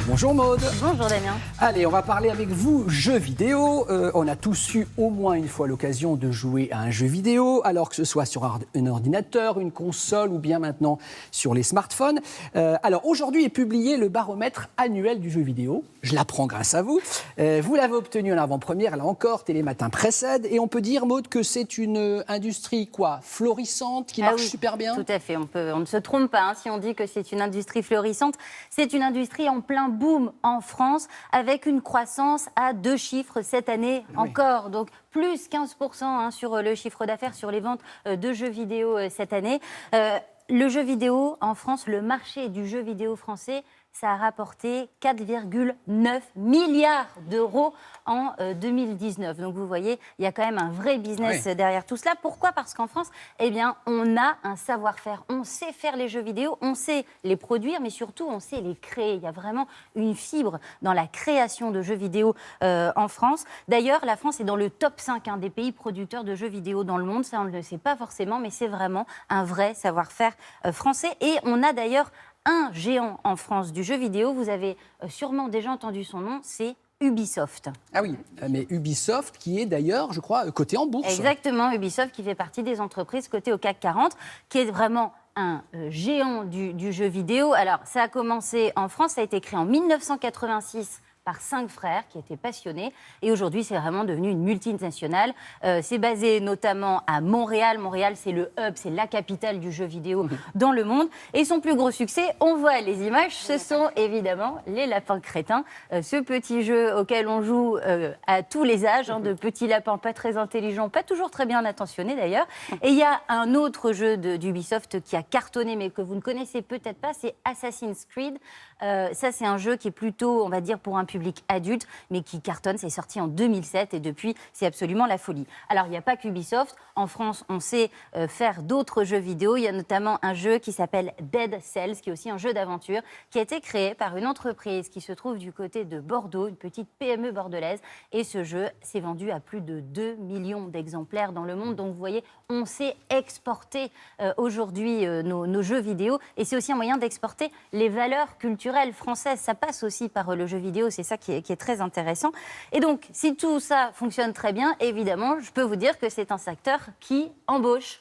Bonjour Maude. Bonjour Damien. Allez, on va parler avec vous jeux vidéo. On a tous eu au moins une fois l'occasion de jouer à un jeu vidéo, alors que ce soit sur un ordinateur, une console ou bien maintenant sur les smartphones. Alors aujourd'hui est publié le baromètre annuel du jeu vidéo. Je l'apprends grâce à vous. Vous l'avez obtenu en avant-première, là encore, Télématin précède. Et on peut dire, Maude, que c'est une industrie florissante, qui marche super bien. Tout à fait, on ne se trompe pas si on dit que c'est une industrie florissante. C'est une industrie en plein boom en France, avec une croissance à 2 chiffres cette année encore. Donc plus 15% sur le chiffre d'affaires, sur les ventes de jeux vidéo cette année. Le jeu vidéo en France, le marché du jeu vidéo français, ça a rapporté 4,9 milliards d'euros en 2019. Donc vous voyez, il y a quand même un vrai business derrière tout cela. Pourquoi ? Parce qu'en France, on a un savoir-faire. On sait faire les jeux vidéo, on sait les produire, mais surtout, on sait les créer. Il y a vraiment une fibre dans la création de jeux vidéo en France. D'ailleurs, la France est dans le top 5 des pays producteurs de jeux vidéo dans le monde. Ça, on ne le sait pas forcément, mais c'est vraiment un vrai savoir-faire français. Et on a d'ailleurs un géant en France du jeu vidéo, vous avez sûrement déjà entendu son nom, c'est Ubisoft. Ah oui, mais Ubisoft qui est d'ailleurs, je crois, coté en bourse. Exactement, Ubisoft qui fait partie des entreprises cotées au CAC 40, qui est vraiment un géant du jeu vidéo. Alors, ça a commencé en France, ça a été créé en 1986 par 5 frères qui étaient passionnés. Et aujourd'hui, c'est vraiment devenu une multinationale. C'est basé notamment à Montréal. Montréal, c'est le hub, c'est la capitale du jeu vidéo dans le monde. Et son plus gros succès, on voit les images, ce sont évidemment les lapins crétins. Ce petit jeu auquel on joue à tous les âges, de petits lapins pas très intelligents, pas toujours très bien attentionnés d'ailleurs. Et il y a un autre jeu d'Ubisoft qui a cartonné, mais que vous ne connaissez peut-être pas, c'est Assassin's Creed. Ça, c'est un jeu qui est plutôt, on va dire, pour un public adulte, mais qui cartonne. C'est sorti en 2007 et depuis, c'est absolument la folie. Alors, il n'y a pas qu'Ubisoft. En France, on sait faire d'autres jeux vidéo. Il y a notamment un jeu qui s'appelle Dead Cells, qui est aussi un jeu d'aventure, qui a été créé par une entreprise qui se trouve du côté de Bordeaux, une petite PME bordelaise. Et ce jeu s'est vendu à plus de 2 millions d'exemplaires dans le monde. Donc, vous voyez, on sait exporter aujourd'hui nos jeux vidéo. Et c'est aussi un moyen d'exporter les valeurs culturelles françaises. Ça passe aussi par le jeu vidéo. C'est ça qui est très intéressant. Et donc, si tout ça fonctionne très bien, évidemment, je peux vous dire que c'est un secteur qui embauche.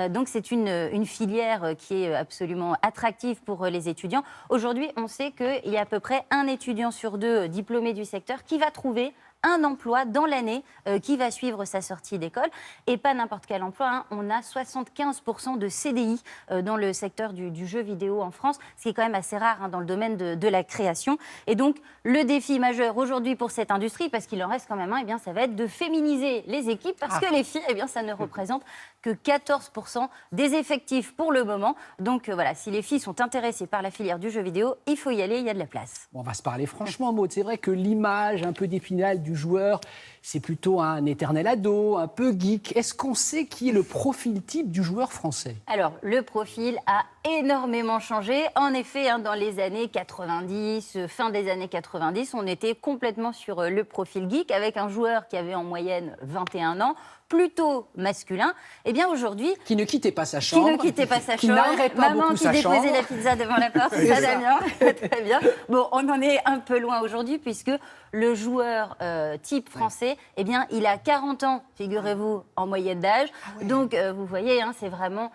Donc, c'est une filière qui est absolument attractive pour les étudiants. Aujourd'hui, on sait qu'il y a à peu près 1 étudiant sur 2 diplômé du secteur qui va trouver un emploi dans l'année qui va suivre sa sortie d'école. Et pas n'importe quel emploi. On a 75% de CDI dans le secteur du jeu vidéo en France, ce qui est quand même assez rare dans le domaine de la création. Et donc, le défi majeur aujourd'hui pour cette industrie, parce qu'il en reste quand même un, ça va être de féminiser les équipes, parce que les filles, ça ne représente que 14% des effectifs pour le moment. Donc voilà, si les filles sont intéressées par la filière du jeu vidéo, il faut y aller, il y a de la place. Bon, on va se parler franchement, Maude. C'est vrai que l'image un peu d'Épinal du joueur, c'est plutôt un éternel ado, un peu geek. Est-ce qu'on sait qui est le profil type du joueur français ? Alors, le profil a énormément changé. En effet, dans les années 90, fin des années 90, on était complètement sur le profil geek, avec un joueur qui avait en moyenne 21 ans, plutôt masculin. Eh bien, aujourd'hui... Qui ne quittait pas sa chambre. Qui ne quittait pas sa chambre. Qui n'arrêtait pas Maman beaucoup sa chambre. Maman qui déposait la pizza devant la porte, c'est ça, Damien. Très bien. Bon, on en est un peu loin aujourd'hui, puisque le joueur type français, il a 40 ans, figurez-vous, en moyenne d'âge. Donc, vous voyez, c'est vraiment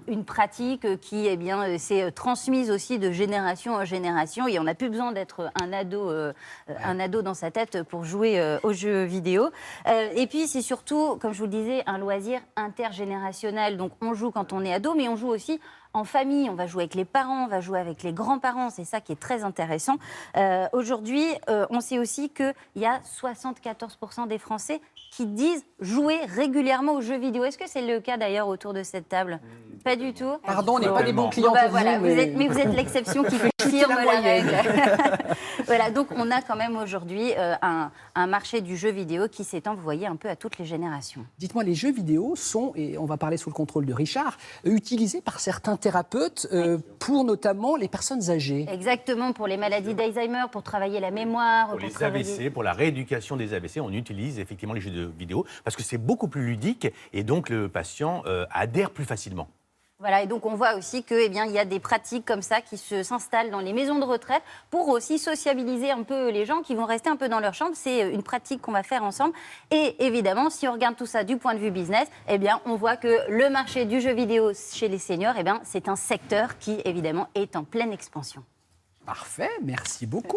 une pratique qui, s'est transmise aussi de génération en génération. Et on n'a plus besoin d'être un ado dans sa tête pour jouer aux jeux vidéo. Et puis, c'est surtout, comme je vous le disais, un loisir intergénérationnel. Donc, on joue quand on est ado, mais on joue aussi en famille. On va jouer avec les parents, on va jouer avec les grands-parents. C'est ça qui est très intéressant. Aujourd'hui, on sait aussi qu'il y a 74% des Français qui disent jouer régulièrement aux jeux vidéo. Est-ce que c'est le cas d'ailleurs autour de cette table ? Pas du tout. Pardon, on n'est pas des bons clients pour voilà, vous. Mais vous êtes l'exception qui confirme la règle. Voilà, donc on a quand même aujourd'hui un marché du jeu vidéo qui s'étend, vous voyez, un peu à toutes les générations. Dites-moi, les jeux vidéo sont, et on va parler sous le contrôle de Richard, utilisés par certains thérapeutes pour notamment les personnes âgées. Exactement, pour les maladies d'Alzheimer, pour travailler la mémoire. Pour les AVC, pour la rééducation des AVC, on utilise effectivement les jeux vidéo parce que c'est beaucoup plus ludique et donc le patient adhère plus facilement. Voilà, et donc on voit aussi qu'il il y a des pratiques comme ça qui s'installent dans les maisons de retraite pour aussi sociabiliser un peu les gens qui vont rester un peu dans leur chambre. C'est une pratique qu'on va faire ensemble. Et évidemment, si on regarde tout ça du point de vue business, on voit que le marché du jeu vidéo chez les seniors, c'est un secteur qui, évidemment, est en pleine expansion. Parfait, merci beaucoup.